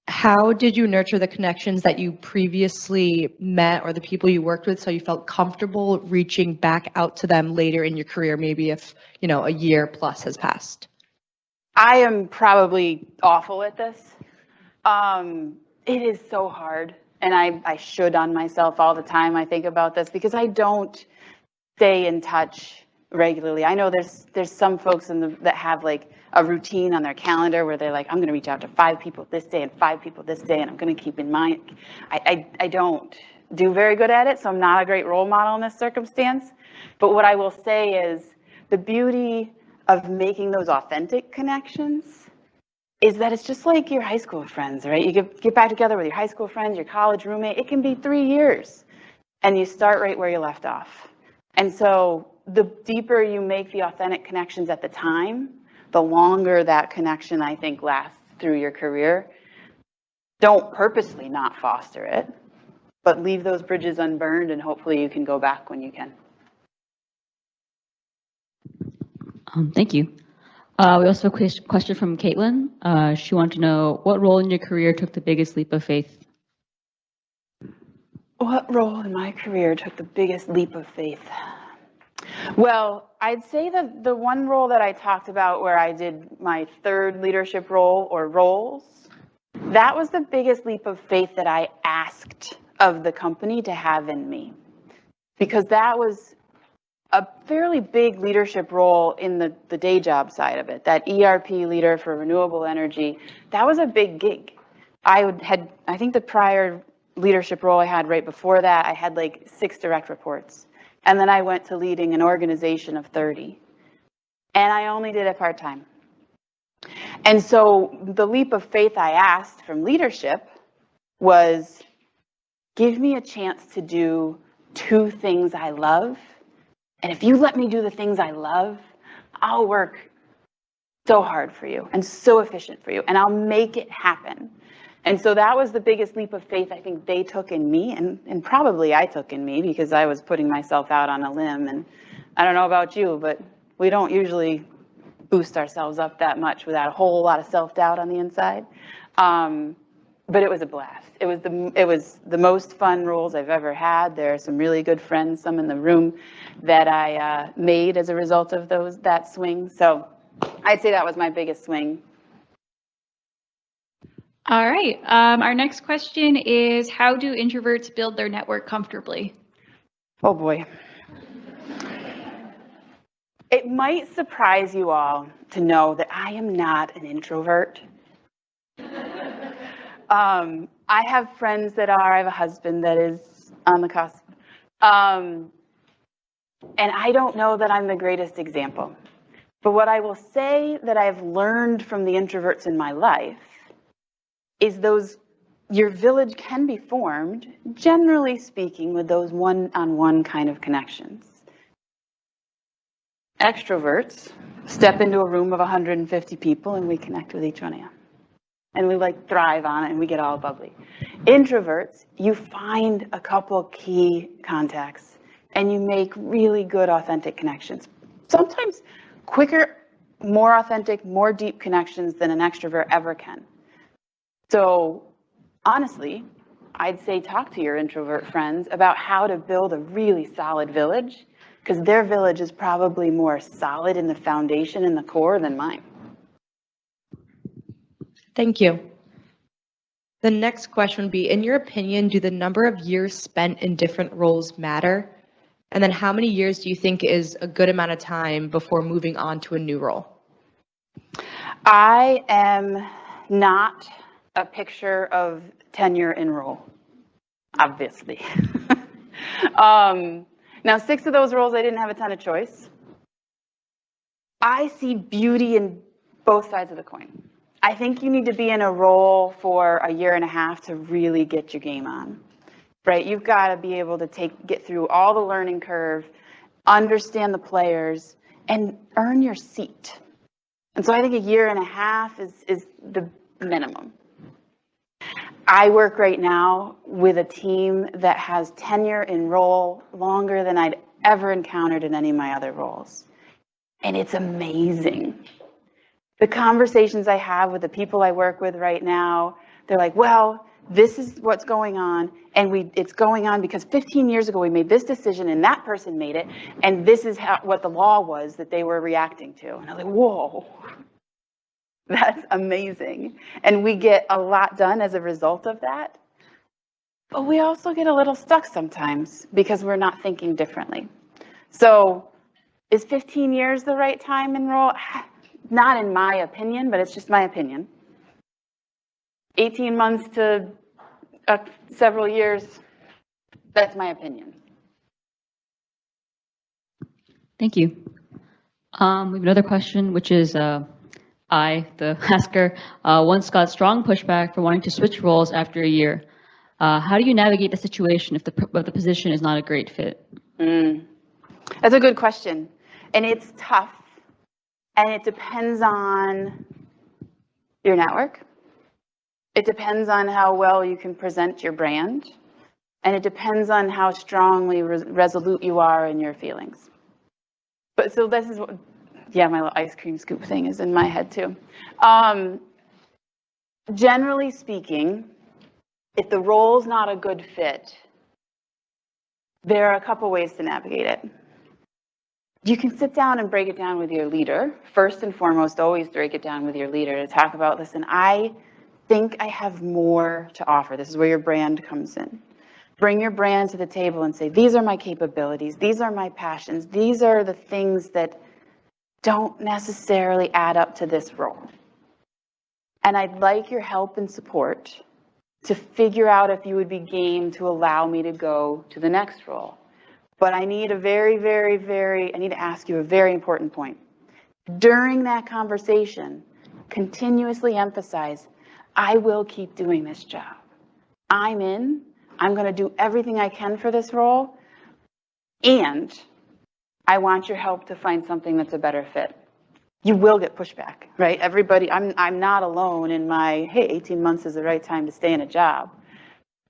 how did you nurture the connections that you previously met or the people you worked with so you felt comfortable reaching back out to them later in your career, maybe if, a year plus has passed? I am probably awful at this. It is so hard, and I should on myself all the time. I think about this because I don't stay in touch regularly. I know there's some folks that have like a routine on their calendar where they're like, I'm going to reach out to 5 people this day and 5 people this day, and I'm going to keep in mind. I don't do very good at it, so I'm not a great role model in this circumstance. But what I will say is the beauty of making those authentic connections is that it's just like your high school friends, right? You get back together with your high school friends, your college roommate. It can be 3 years, and you start right where you left off. And so the deeper you make the authentic connections at the time, the longer that connection, I think, lasts through your career. Don't purposely not foster it, but leave those bridges unburned, and hopefully you can go back when you can. Thank you. We also have a question from Caitlin. She wanted to know, what role in your career took the biggest leap of faith? What role in my career took the biggest leap of faith? Well, I'd say that the one role that I talked about where I did my 3rd leadership role or roles, that was the biggest leap of faith that I asked of the company to have in me. Because that was a fairly big leadership role in the day job side of it. That ERP leader for renewable energy, that was a big gig. I think the prior leadership role I had right before that, I had like 6 direct reports. And then I went to leading an organization of 30. And I only did it part-time. And so the leap of faith I asked from leadership was, give me a chance to do 2 things I love. And if you let me do the things I love, I'll work so hard for you and so efficient for you, and I'll make it happen. And so that was the biggest leap of faith I think they took in me, and probably I took in me because I was putting myself out on a limb. And I don't know about you, but we don't usually boost ourselves up that much without a whole lot of self-doubt on the inside. But it was a blast. It was the most fun roles I've ever had. There are some really good friends, some in the room, that I made as a result of that swing. So I'd say that was my biggest swing. All right. Our next question is, how do introverts build their network comfortably? Oh boy. It might surprise you all to know that I am not an introvert. I have friends that are. I have a husband that is on the cusp. And I don't know that I'm the greatest example. But what I will say that I've learned from the introverts in my life is your village can be formed, generally speaking, with those one-on-one kind of connections. Extroverts step into a room of 150 people and we connect with each one of them. And we thrive on it and we get all bubbly. Introverts, you find a couple key contacts and you make really good, authentic connections. Sometimes quicker, more authentic, more deep connections than an extrovert ever can. So honestly, I'd say talk to your introvert friends about how to build a really solid village, because their village is probably more solid in the foundation and the core than mine. Thank you. The next question would be, in your opinion, do the number of years spent in different roles matter? And then how many years do you think is a good amount of time before moving on to a new role? I am not a picture of tenure in role, obviously. Now, 6 of those roles, I didn't have a ton of choice. I see beauty in both sides of the coin. I think you need to be in a role for a year and a half to really get your game on, right? You've got to be able to get through all the learning curve, understand the players, and earn your seat. And so I think a year and a half is the minimum. I work right now with a team that has tenure in role longer than I'd ever encountered in any of my other roles. And it's amazing. The conversations I have with the people I work with right now, they're like, well, this is what's going on, and it's going on because 15 years ago we made this decision and that person made it, and this is what the law was that they were reacting to. And I was like, whoa, that's amazing. And we get a lot done as a result of that. But we also get a little stuck sometimes because we're not thinking differently. So is 15 years the right time in role? Not in my opinion, but it's just my opinion. 18 months to several years, that's my opinion. Thank you. We have another question, which is I, the asker, once got strong pushback for wanting to switch roles after a year. How do you navigate the situation if the position is not a great fit? That's a good question. And it's tough. And it depends on your network. It depends on how well you can present your brand. And it depends on how strongly resolute you are in your feelings. But so this is what, yeah, my little ice cream scoop thing is in my head too. Generally speaking, if the role's not a good fit, there are a couple ways to navigate it. You can sit down and break it down with your leader. First and foremost, always break it down with your leader to talk about, listen, I think I have more to offer. This is where your brand comes in. Bring your brand to the table and say, these are my capabilities. These are my passions. These are the things that don't necessarily add up to this role. And I'd like your help and support to figure out if you would be game to allow me to go to the next role. But I need I need to ask you a very important point. During that conversation, continuously emphasize, I will keep doing this job. I'm in, I'm gonna do everything I can for this role, and I want your help to find something that's a better fit. You will get pushback, right? Everybody, I'm not alone in my, hey, 18 months is the right time to stay in a job.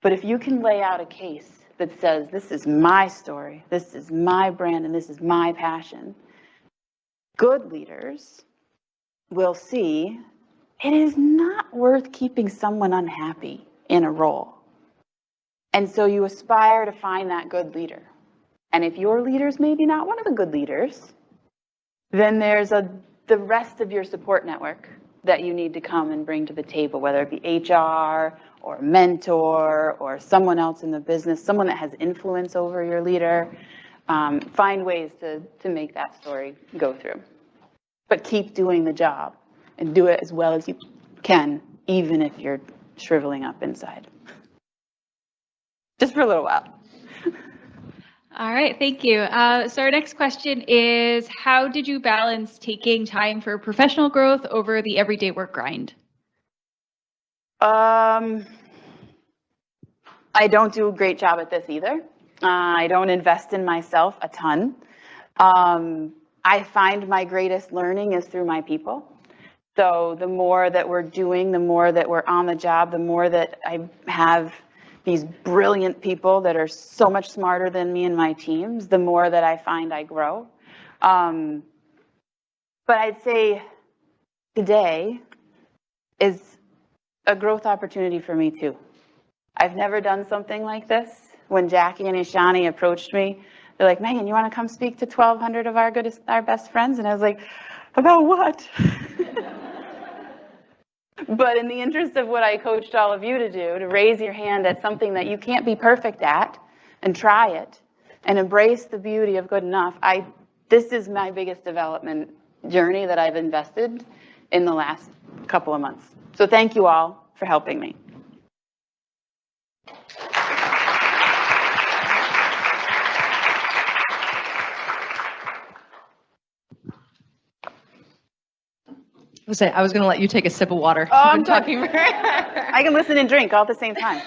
But if you can lay out a case that says, this is my story, this is my brand, and this is my passion, good leaders will see it is not worth keeping someone unhappy in a role. And so you aspire to find that good leader. And if your leader's maybe not one of the good leaders, then there's the rest of your support network that you need to come and bring to the table, whether it be HR or a mentor or someone else in the business, someone that has influence over your leader. Find ways to make that story go through. But keep doing the job and do it as well as you can, even if you're shriveling up inside. Just for a little while. All right, thank you. So our next question is, how did you balance taking time for professional growth over the everyday work grind? I don't do a great job at this either. I don't invest in myself a ton. I find my greatest learning is through my people. So the more that we're doing, the more that we're on the job, the more that I have these brilliant people that are so much smarter than me and my teams, the more that I find I grow. But I'd say today is a growth opportunity for me too. I've never done something like this. When Jackie and Ishani approached me, they're like, Megan, you want to come speak to 1,200 of our best friends? And I was like, about what? But in the interest of what I coached all of you to do, to raise your hand at something that you can't be perfect at and try it and embrace the beauty of good enough, this is my biggest development journey that I've invested in the last couple of months. So thank you all for helping me. I was going to let you take a sip of water. Oh, You've I'm been talking very. I can listen and drink all at the same time.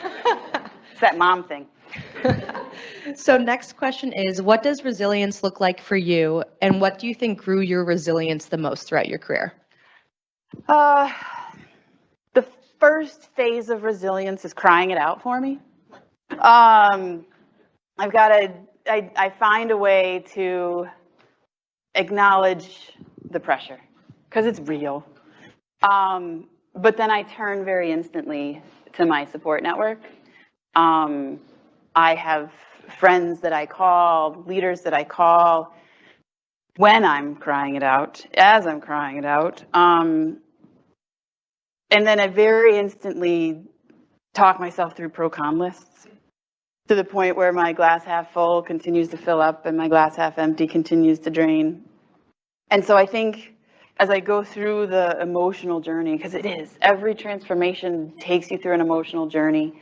It's that mom thing. So next question is, what does resilience look like for you, and what do you think grew your resilience the most throughout your career? The first phase of resilience is crying it out for me. I find a way to acknowledge the pressure because it's real. But then I turn very instantly to my support network. I have friends that I call, leaders that I call when I'm crying it out, as I'm crying it out. And then I very instantly talk myself through pro-con lists to the point where my glass half full continues to fill up and my glass half empty continues to drain. And so I think as I go through the emotional journey, because it is, every transformation takes you through an emotional journey.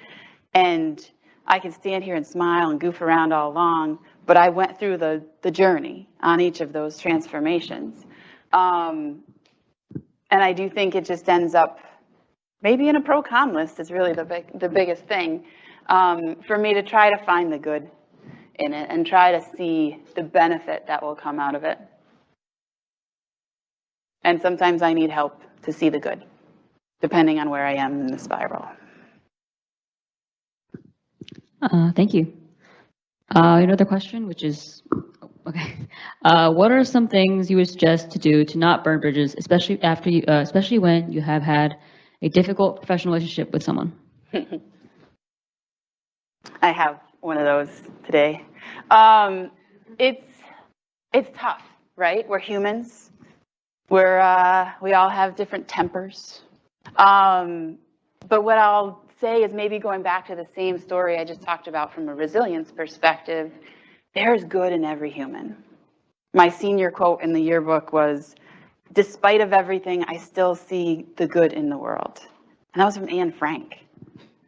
And I can stand here and smile and goof around all along, but I went through the journey on each of those transformations. And I do think it just ends up maybe in a pro-con list is really the biggest thing for me to try to find the good in it and try to see the benefit that will come out of it. And sometimes I need help to see the good, depending on where I am in the spiral. Thank you. Another question, which is, okay. What are some things you would suggest to do to not burn bridges, especially when you have had a difficult professional relationship with someone? I have one of those today. It's tough, right? We're humans. We all have different tempers. But what I'll say is maybe going back to the same story I just talked about from a resilience perspective, there's good in every human. My senior quote in the yearbook was, "Despite of everything, I still see the good in the world." And that was from Anne Frank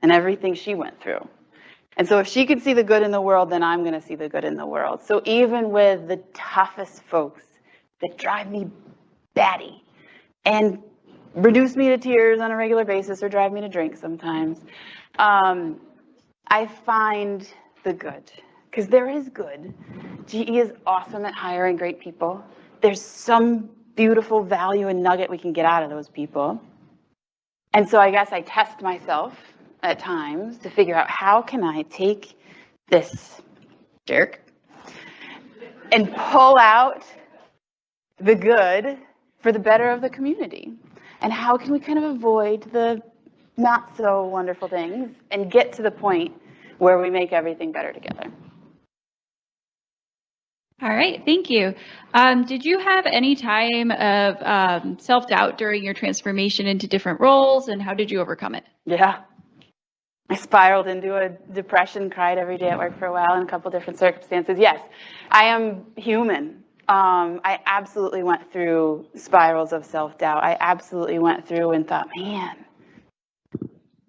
and everything she went through. And so if she could see the good in the world, then I'm going to see the good in the world. So even with the toughest folks that drive me batty and reduce me to tears on a regular basis or drive me to drink sometimes, I find the good, because there is good. GE is awesome at hiring great people. There's some beautiful value and nugget we can get out of those people. And so I guess I test myself at times to figure out how can I take this jerk and pull out the good for the better of the community. And how can we kind of avoid the not so wonderful things and get to the point where we make everything better together? All right, thank you. Did you have any time of self-doubt during your transformation into different roles, and how did you overcome it? Yeah. I spiraled into a depression, cried every day at work for a while in a couple different circumstances. Yes, I am human. I absolutely went through spirals of self-doubt. I absolutely went through and thought, man,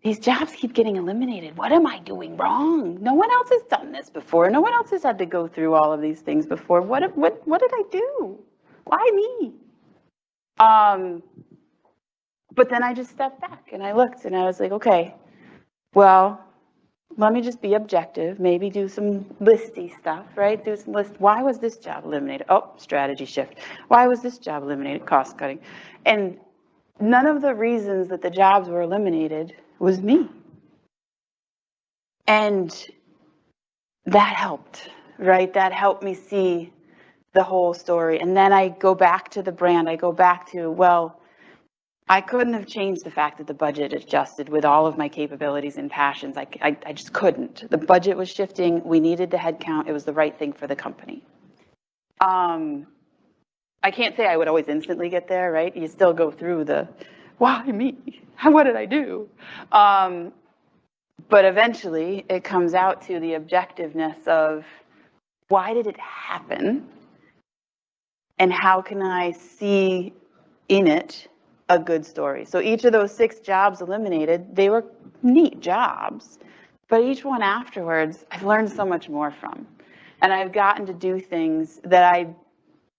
these jobs keep getting eliminated. What am I doing wrong? No one else has done this before. No one else has had to go through all of these things before. What did I do? Why me? But then I just stepped back and I looked and I was like, okay, well, let me just be objective, maybe do some listy stuff, right? Do some list. Why was this job eliminated? Oh, strategy shift. Why was this job eliminated? Cost cutting. And none of the reasons that the jobs were eliminated was me. And that helped, right? That helped me see the whole story. And then I go back to the brand. I go back to, well, I couldn't have changed the fact that the budget adjusted with all of my capabilities and passions. I just couldn't. The budget was shifting. We needed the headcount. It was the right thing for the company. I can't say I would always instantly get there, right? You still go through the, why me? What did I do? But eventually it comes out to the objectiveness of, why did it happen? And how can I see in it a good story? So each of those 6 jobs eliminated, they were neat jobs, but each one afterwards, I've learned so much more from. And I've gotten to do things that I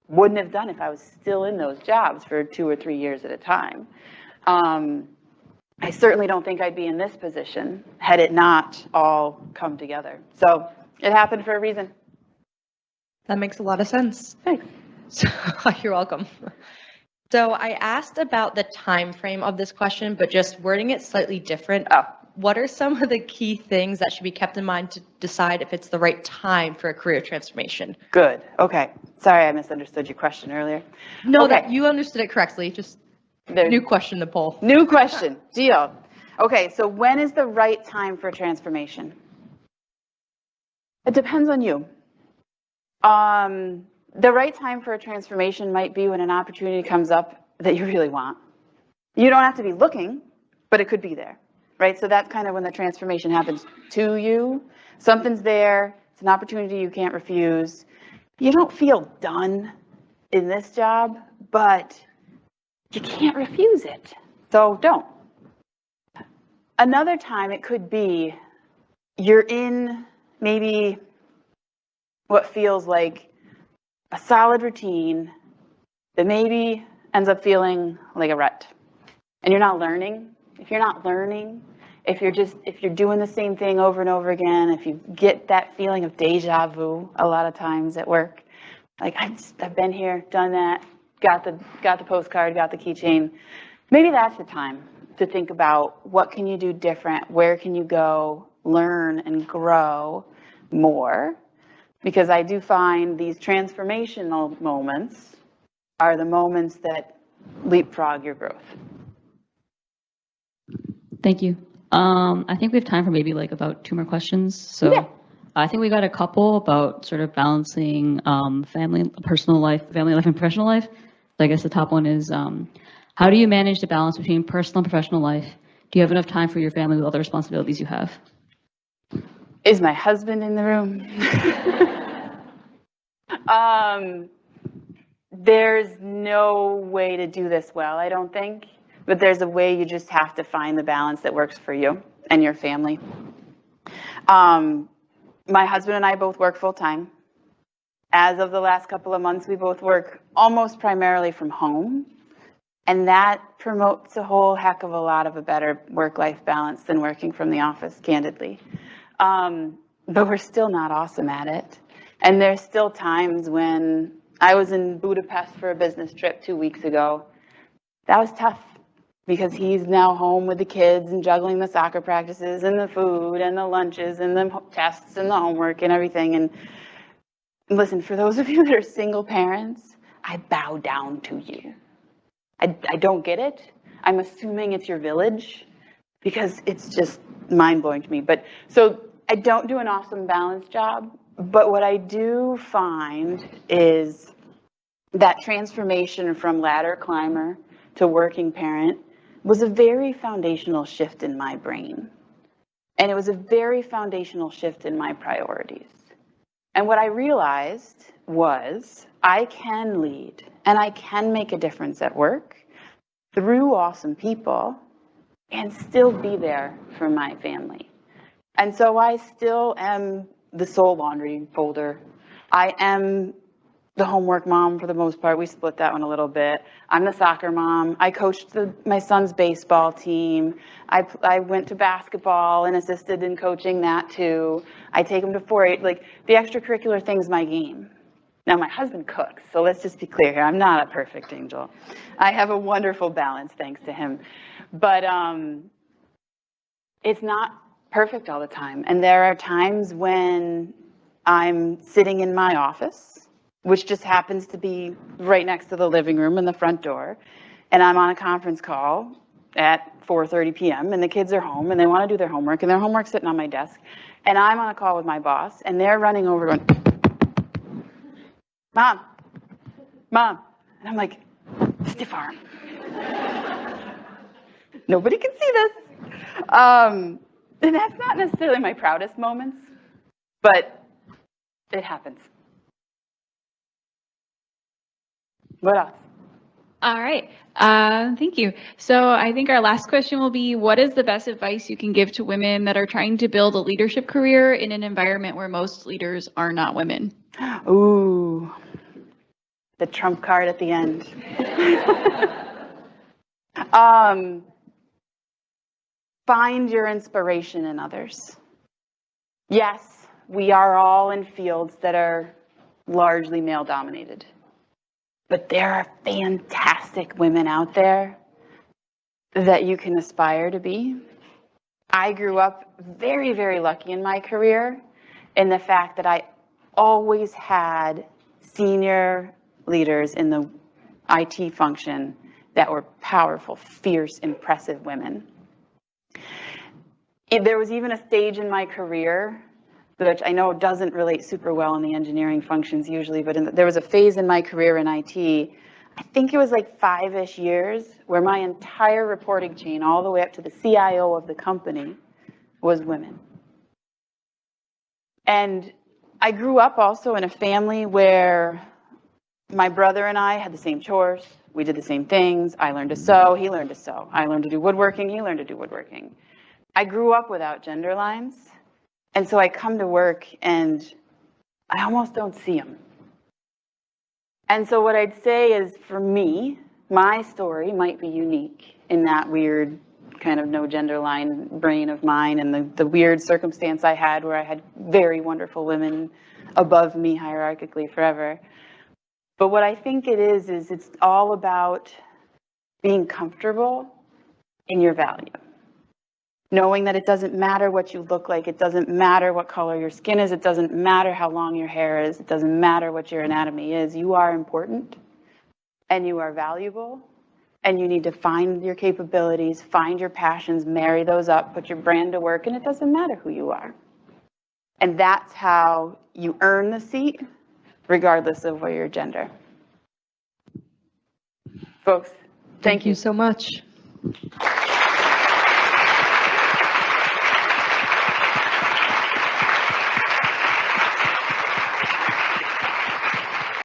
wouldn't have done if I was still in those jobs for 2 or 3 years at a time. I certainly don't think I'd be in this position had it not all come together. So it happened for a reason. That makes a lot of sense. Thanks. So, you're welcome. So I asked about the time frame of this question, but just wording it slightly different. Oh. What are some of the key things that should be kept in mind to decide if it's the right time for a career transformation? Good. Okay. Sorry, I misunderstood your question earlier. No, Okay. that you understood it correctly. Just new question to poll. New question. Deal. Okay, so when is the right time for transformation? It depends on you. The right time for a transformation might be when an opportunity comes up that you really want. You don't have to be looking, but it could be there, right? So that's kind of when the transformation happens to you. Something's there. It's an opportunity you can't refuse. You don't feel done in this job, but you can't refuse it. So don't. Another time it could be you're in maybe what feels like a solid routine that maybe ends up feeling like a rut. And you're not learning. If you're not learning, if you're doing the same thing over and over again, if you get that feeling of deja vu a lot of times at work, like I've been here, done that, got the postcard, got the keychain, maybe that's the time to think about what can you do different, where can you go, learn and grow more. Because I do find these transformational moments are the moments that leapfrog your growth. Thank you. I think we have time for maybe like about 2 more questions. So Yeah. I think we got a couple about sort of balancing family, personal life, family life and professional life. So I guess the top one is, how do you manage the balance between personal and professional life? Do you have enough time for your family with other responsibilities you have? Is my husband in the room? There's no way to do this well, I don't think. But there's a way. You just have to find the balance that works for you and your family. My husband and I both work full time. As of the last couple of months, we both work almost primarily from home. And that promotes a whole heck of a lot of a better work-life balance than working from the office, candidly. But we're still not awesome at it. And there's still times when I was in Budapest for a business trip 2 weeks ago. That was tough because he's now home with the kids and juggling the soccer practices and the food and the lunches and the tests and the homework and everything. And listen, for those of you that are single parents, I bow down to you. I don't get it. I'm assuming it's your village because it's just mind-blowing to me. But so I don't do an awesome balance job, but what I do find is that transformation from ladder climber to working parent was a very foundational shift in my brain. And it was a very foundational shift in my priorities. And what I realized was I can lead and I can make a difference at work through awesome people and still be there for my family. And so I still am the sole laundry folder. I am the homework mom for the most part. We split that one a little bit. I'm the soccer mom. I coached my son's baseball team. I went to basketball and assisted in coaching that too. I take him to 4-H. Like the extracurricular thing's my game. Now my husband cooks, so let's just be clear here. I'm not a perfect angel. I have a wonderful balance thanks to him. But it's not perfect all the time. And there are times when I'm sitting in my office, which just happens to be right next to the living room and the front door. And I'm on a conference call at 4:30 p.m. and the kids are home and they want to do their homework and their homework's sitting on my desk. And I'm on a call with my boss and they're running over going, Mom. And I'm like, stiff arm. Nobody can see this. And that's not necessarily my proudest moments, but it happens. What else? All right. Thank you. So I think our last question will be, what is the best advice you can give to women that are trying to build a leadership career in an environment where most leaders are not women? Ooh. the trump card at the end. Find your inspiration in others. Yes, we are all in fields that are largely male dominated, but there are fantastic women out there that you can aspire to be. I grew up very, very lucky in my career in the fact that I always had senior leaders in the IT function that were powerful, fierce, impressive women. There was even a stage in my career, which I know doesn't relate super well in the engineering functions usually, but there was a phase in my career in IT, I think it was like 5-ish years, where my entire reporting chain, all the way up to the CIO of the company, was women. And I grew up also in a family where my brother and I had the same chores. We did the same things. I learned to sew, he learned to sew. I learned to do woodworking, he learned to do woodworking. I grew up without gender lines. And so I come to work and I almost don't see them. And so what I'd say is, for me, my story might be unique in that weird kind of no gender line brain of mine, and the weird circumstance I had where I had very wonderful women above me hierarchically forever. But what I think it is it's all about being comfortable in your value. Knowing that it doesn't matter what you look like, it doesn't matter what color your skin is, it doesn't matter how long your hair is, it doesn't matter what your anatomy is. You are important and you are valuable, and you need to find your capabilities, find your passions, marry those up, put your brand to work, and it doesn't matter who you are. And that's how you earn the seat, regardless of your gender. Folks, thank you so much.